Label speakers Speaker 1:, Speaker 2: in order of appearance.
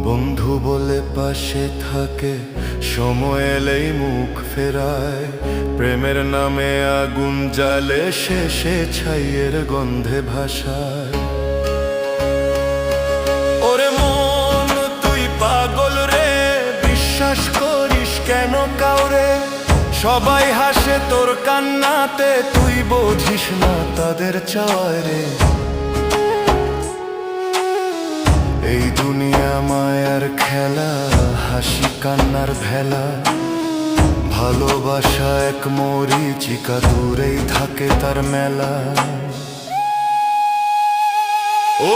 Speaker 1: বন্ধু বলে পাশে থাকে, সময় এলেই মুখ ফেরায়। প্রেমের নামে আগুন জ্বালে, শেষে ছাইয়ের গন্ধে ভাসায়। ওরে মন তুই পাগল রে, বিশ্বাস করিস কেন কাউরে? সবাই হাসে তোর কান্নাতে, তুই বোঝিস না তাদের চাওয়ায় রে। এই দুনিয়া মায়ার খেলা, হাসি কান্নার ভেলা। ভালোবাসা এক মরীচিকা, দূরেই থাকে তার মেলা। ও